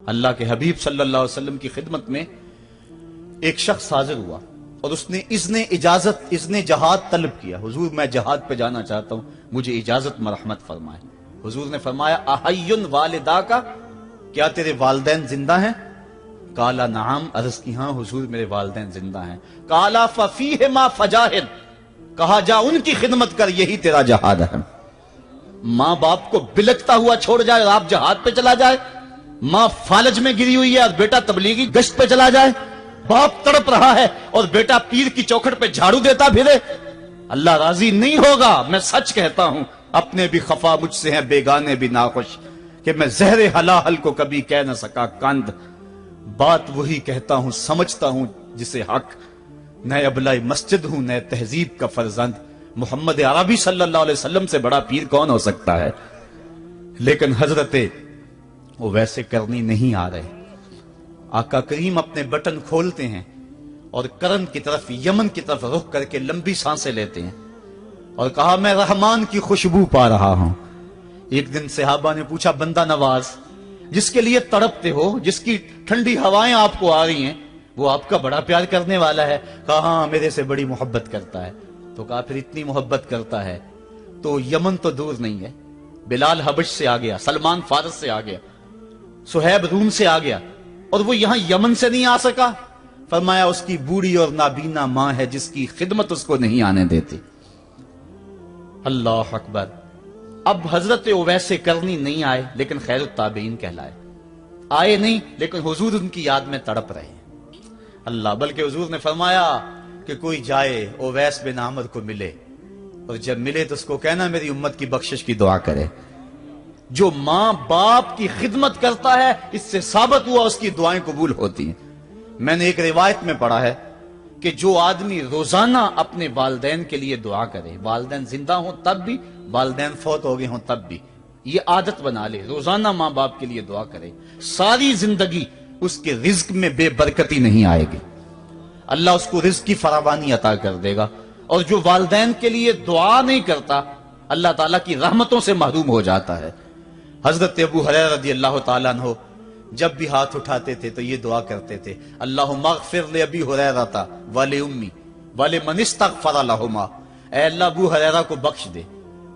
اللہ کے حبیب صلی اللہ علیہ وسلم کی خدمت میں ایک شخص حاضر ہوا اور اس نے اذن جہاد طلب کیا. حضور میں جہاد پہ جانا چاہتا ہوں, مجھے اجازت مرحمت فرمائے. حضور نے فرمایا احیٌ والدا کا, کیا تیرے والدین زندہ ہیں؟ قال نعم, عرض کی ہاں حضور میرے والدین زندہ ہیں. قال ففیہما فجاہد, کہا جا ان کی خدمت کر, یہی تیرا جہاد ہے. ماں باپ کو بلکتا ہوا چھوڑ جائے اور آپ جہاد پہ چلا جائے, ماں فالج میں گری ہوئی ہے اور بیٹا تبلیغی گشت پہ چلا جائے, باپ تڑپ رہا ہے اور بیٹا پیر کی چوکھٹ پہ جھاڑو دیتا پھرے, اللہ راضی نہیں ہوگا. میں سچ کہتا ہوں, اپنے بھی خفا مجھ سے ہیں, بیگانے بھی ناخوش, کہ میں زہر حلاحل کو کبھی کہہ نہ سکا کند. بات وہی کہتا ہوں, سمجھتا ہوں جسے حق, نئے ابلہ مسجد ہوں, نئے تہذیب کا فرزند. محمد عربی صلی اللہ علیہ وسلم سے بڑا پیر کون ہو سکتا ہے؟ لیکن حضرت وہ ویسے کرنی نہیں آ رہے. آقا کریم اپنے بٹن کھولتے ہیں اور کرن کی طرف, یمن کی طرف رخ کر کے لمبی سانسیں لیتے ہیں اور کہا میں رحمان کی خوشبو پا رہا ہوں. ایک دن صحابہ نے پوچھا, بندہ نواز جس کے لیے تڑپتے ہو, جس کی ٹھنڈی ہوائیں آپ کو آ رہی ہیں, وہ آپ کا بڑا پیار کرنے والا ہے. کہا ہاں میرے سے بڑی محبت کرتا ہے. تو کہا پھر اتنی محبت کرتا ہے تو یمن تو دور نہیں ہے, بلال حبش سے آ گیا, سلمان فارس سے آ گیا, سہیب روم سے آ گیا, اور وہ یہاں یمن سے نہیں آ سکا. فرمایا اس کی بوڑھی اور نابینا ماں ہے جس کی خدمت اس کو نہیں آنے دیتی. اللہ اکبر. اب حضرت اویس کرنی نہیں آئے لیکن خیر التابعین کہلائے. آئے نہیں لیکن حضور ان کی یاد میں تڑپ رہے ہیں. اللہ, بلکہ حضور نے فرمایا کہ کوئی جائے اویس بن عامر کو ملے, اور جب ملے تو اس کو کہنا میری امت کی بخشش کی دعا کرے. جو ماں باپ کی خدمت کرتا ہے, اس سے ثابت ہوا اس کی دعائیں قبول ہوتی ہیں. میں نے ایک روایت میں پڑھا ہے کہ جو آدمی روزانہ اپنے والدین کے لیے دعا کرے, والدین زندہ ہوں تب بھی, والدین فوت ہو گئے ہوں تب بھی, یہ عادت بنا لے, روزانہ ماں باپ کے لیے دعا کرے, ساری زندگی اس کے رزق میں بے برکتی نہیں آئے گی, اللہ اس کو رزق کی فراوانی عطا کر دے گا. اور جو والدین کے لیے دعا نہیں کرتا, اللہ تعالیٰ کی رحمتوں سے محروم ہو جاتا ہے. حضرت ابو ہریرہ رضی اللہ تعالیٰ عنہ جب بھی ہاتھ اٹھاتے تھے تو یہ دعا کرتے تھے, اللہم اغفر لابی ہریرہ ولامی ولمن استغفر لہما, اے اللہ ابو ہریرہ کو بخش دے,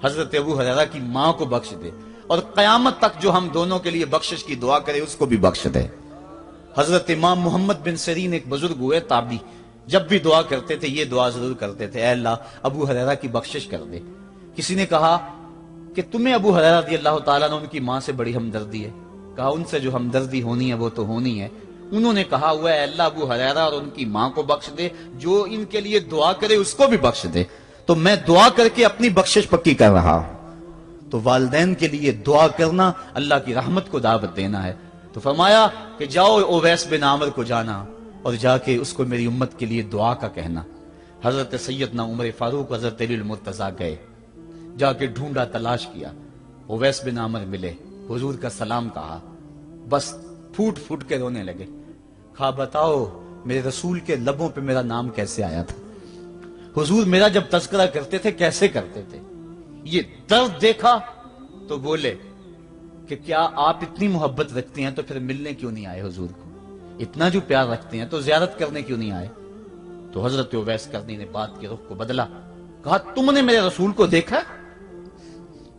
حضرت ابو ہریرہ کی ماں کو بخش دے, اور قیامت تک جو ہم دونوں کے لیے بخشش کی دعا کرے اس کو بھی بخش دے. حضرت امام محمد بن سیرین ایک بزرگ ہوئے تابعی, جب بھی دعا کرتے تھے یہ دعا ضرور کرتے تھے, اے اللہ ابو ہریرہ کی بخشش کر دے. کسی نے کہا کہ تمہیں ابو ہریرہ رضی اللہ تعالیٰ نے ان کی ماں سے بڑی ہمدردی ہے. کہا ان سے جو ہمدردی ہونی ہے وہ تو ہونی ہے. انہوں نے کہا ہوا اے اللہ ابو ہریرہ اور ان کی ماں کو بخش دے, جو ان کے لیے دعا کرے اس کو بھی بخش دے. تو میں دعا کر کے اپنی بخشش پکی کر رہا ہوں. تو والدین کے لیے دعا کرنا اللہ کی رحمت کو دعوت دینا ہے. تو فرمایا کہ جاؤ اویس بن عامر کو جانا اور جا کے اس کو میری امت کے لیے دعا کا کہنا. حضرت سیدنا عمر فاروق حضرت علی المرتضیٰ گئے, جا کے ڈھونڈا, تلاش کیا, اویس بن عامر ملے, حضور کا سلام کہا, بس پھوٹ پھوٹ کے رونے لگے. کہا بتاؤ میرے رسول کے لبوں پہ میرا نام کیسے آیا تھا, حضور میرا جب تذکرہ کرتے تھے کیسے کرتے تھے. یہ درد دیکھا تو بولے کہ کیا آپ اتنی محبت رکھتے ہیں تو پھر ملنے کیوں نہیں آئے حضور کو, اتنا جو پیار رکھتے ہیں تو زیارت کرنے کیوں نہیں آئے. تو حضرت اویس کرنی نے بات کے رخ کو بدلا, کہا تم نے میرے رسول کو دیکھا,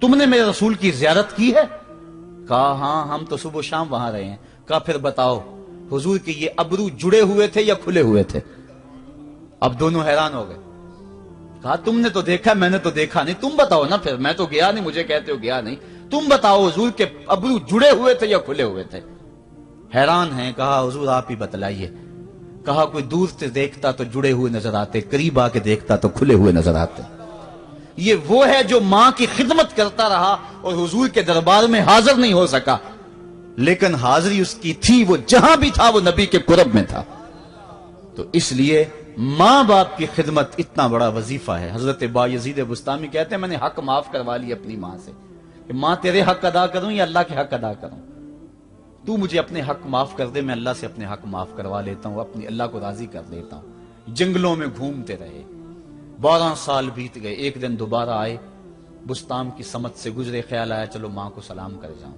تم نے میرے رسول کی زیارت کی ہے. کہا ہاں ہم تو صبح و شام وہاں رہے ہیں. کہا پھر بتاؤ حضور کے یہ ابرو جڑے ہوئے تھے یا کھلے ہوئے تھے. اب دونوں حیران ہو گئے. کہا تم نے تو دیکھا, میں نے تو دیکھا نہیں, تم بتاؤ نا, پھر میں تو گیا نہیں, مجھے کہتے ہو گیا نہیں, تم بتاؤ حضور کے ابرو جڑے ہوئے تھے یا کھلے ہوئے تھے. حیران ہیں. کہا حضور آپ ہی بتلائیے. کہا کوئی دور سے دیکھتا تو جڑے ہوئے نظر آتے, قریب آ کے دیکھتا تو کھلے ہوئے نظر آتے. یہ وہ ہے جو ماں کی خدمت کرتا رہا اور حضور کے دربار میں حاضر نہیں ہو سکا, لیکن حاضری اس کی تھی, وہ جہاں بھی تھا وہ نبی کے قرب میں تھا. تو اس لیے ماں باپ کی خدمت اتنا بڑا وظیفہ ہے. حضرت بایزید بستامی کہتے ہیں میں نے حق معاف کروا لی اپنی ماں سے, کہ ماں تیرے حق ادا کروں یا اللہ کے حق ادا کروں, تو مجھے اپنے حق معاف کر دے, میں اللہ سے اپنے حق معاف کروا لیتا ہوں, اپنی اللہ کو راضی کر لیتا ہوں. جنگلوں میں گھومتے رہے, 12 سال بیت گئے. ایک دن دوبارہ آئے, بستام کی سمت سے گزرے, خیال آیا چلو ماں کو سلام کر جاؤں.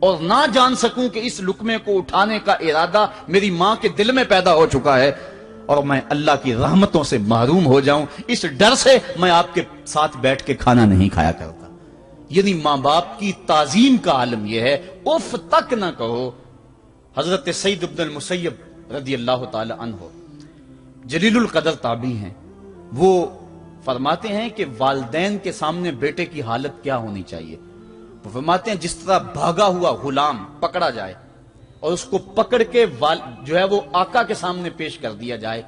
اور نہ جان سکوں کہ اس لقمے کو اٹھانے کا ارادہ میری ماں کے دل میں پیدا ہو چکا ہے اور میں اللہ کی رحمتوں سے محروم ہو جاؤں، اس ڈر سے میں آپ کے ساتھ بیٹھ کے کھانا نہیں کھایا کرتا۔ یعنی ماں باپ کی تعظیم کا عالم یہ ہے، اف تک نہ کہو۔ حضرت سعید بن المسیب رضی اللہ تعالی عنہ جلیل القدر تابعی ہیں، وہ فرماتے ہیں کہ والدین کے سامنے بیٹے کی حالت کیا ہونی چاہیے۔ وہ فرماتے ہیں جس طرح بھاگا ہوا غلام پکڑا جائے اور اس کو پکڑ کے جو ہے وہ آقا کے سامنے پیش کر دیا جائے،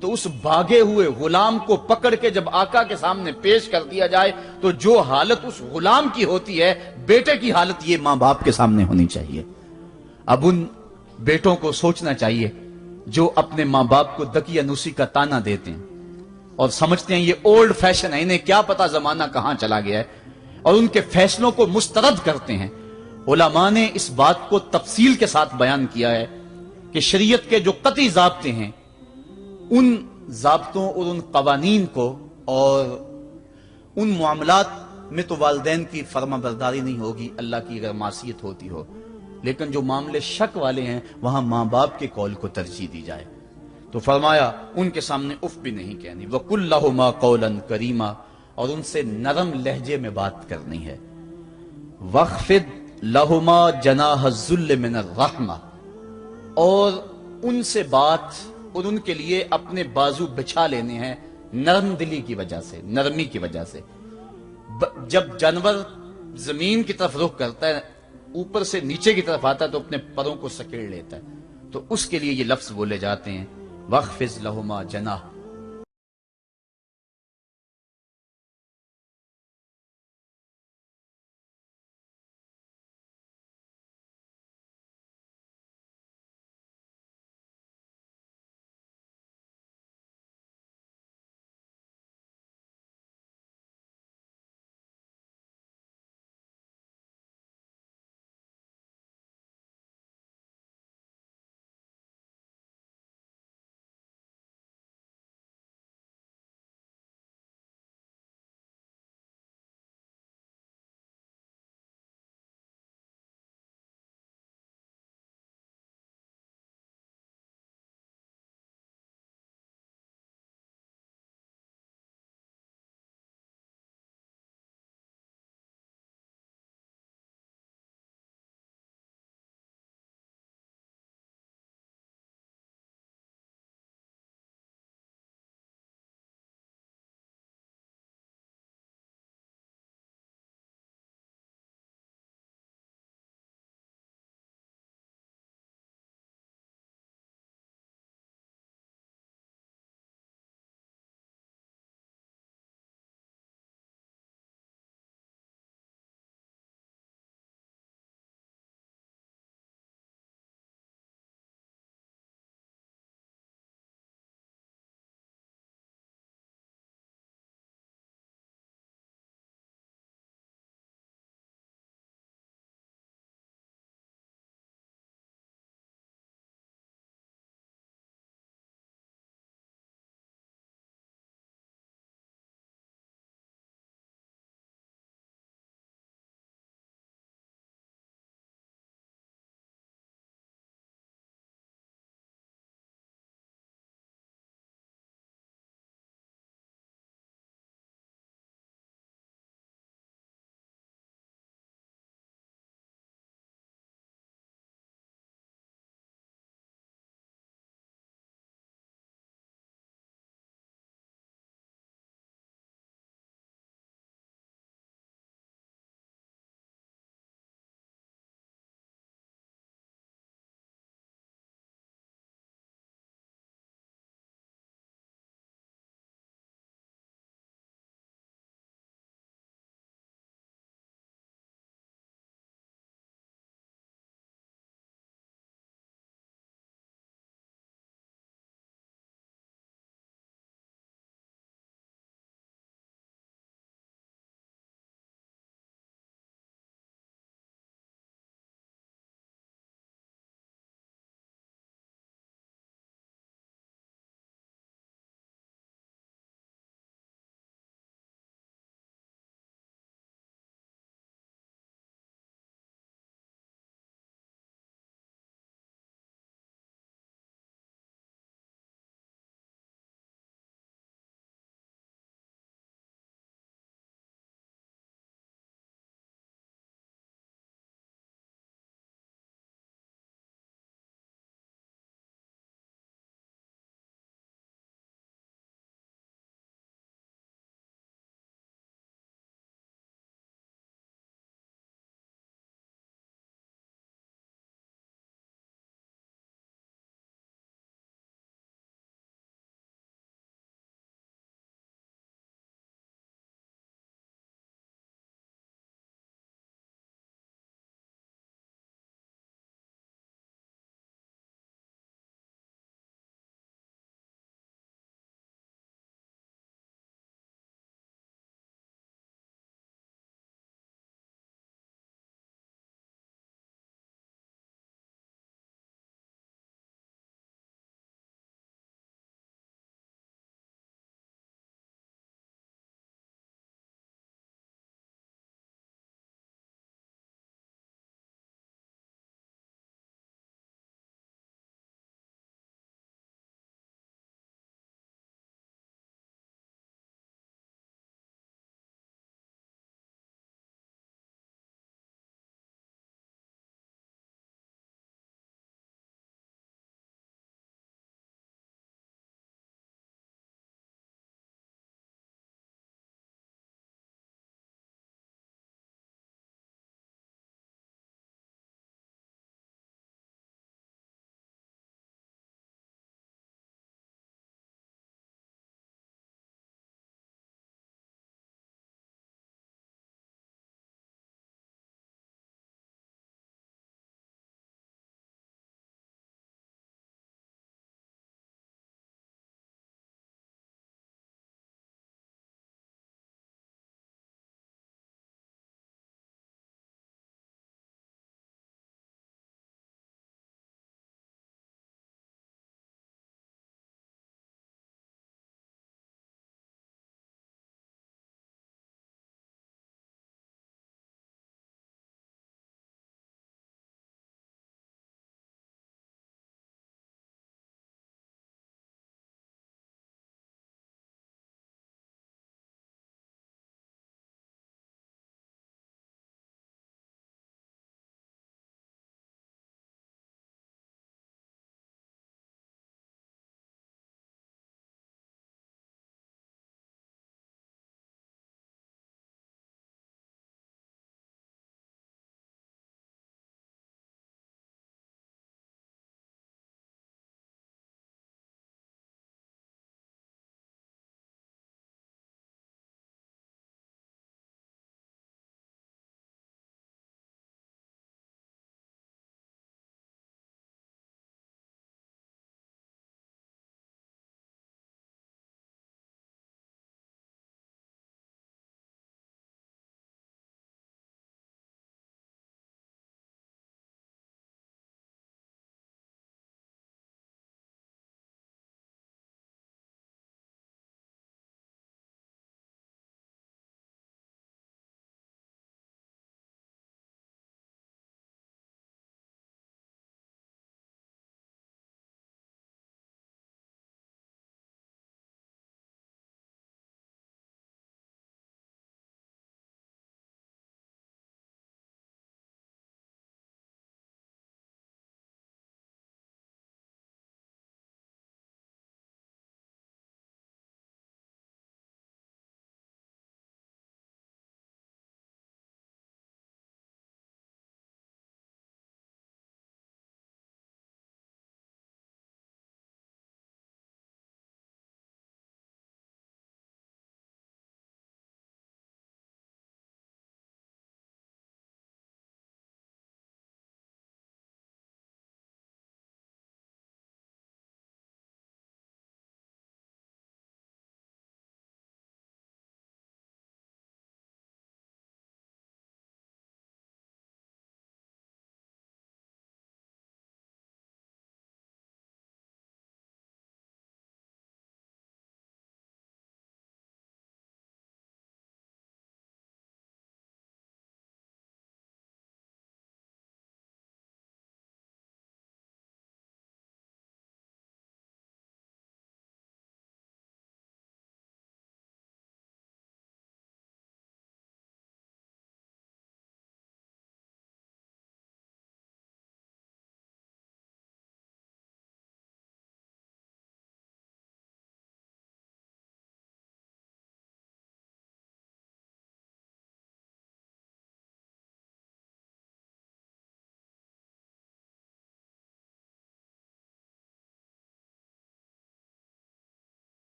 تو اس بھاگے ہوئے غلام کو پکڑ کے جب آقا کے سامنے پیش کر دیا جائے تو جو حالت اس غلام کی ہوتی ہے، بیٹے کی حالت یہ ماں باپ کے سامنے ہونی چاہیے۔ اب ان بیٹوں کو سوچنا چاہیے جو اپنے ماں باپ کو دقیانوسی کا تانا دیتے ہیں اور سمجھتے ہیں یہ اولڈ فیشن ہے، انہیں کیا پتا زمانہ کہاں چلا گیا ہے، اور ان کے فیصلوں کو مسترد کرتے ہیں۔ علماء نے اس بات کو تفصیل کے ساتھ بیان کیا ہے کہ شریعت کے جو قطعی ضابطے ہیں، ان ضابطوں اور ان قوانین کو اور ان معاملات میں تو والدین کی فرما برداری نہیں ہوگی اللہ کی اگر معصیت ہوتی ہو، لیکن جو معاملے شک والے ہیں وہاں ماں باپ کے قول کو ترجیح دی جائے۔ تو فرمایا ان کے سامنے اف بھی نہیں کہنی، وَقُلْ لَهُمَا قَوْلًا كَرِيمًا، اور ان سے نرم لہجے میں بات کرنی ہے۔ وَاخْفِضْ لَهُمَا جَنَاحَ الذُّلِّ مِنَ الرَّحْمَةِ، اور ان سے بات اور ان کے لیے اپنے بازو بچھا لینے ہیں نرم دلی کی وجہ سے، نرمی کی وجہ سے۔ جب جانور زمین کی طرف رخ کرتا ہے، اوپر سے نیچے کی طرف آتا ہے تو اپنے پروں کو سکیڑ لیتا ہے، تو اس کے لیے یہ لفظ بولے جاتے ہیں وَاخْفِضْ لَهُمَا جَنَاحَ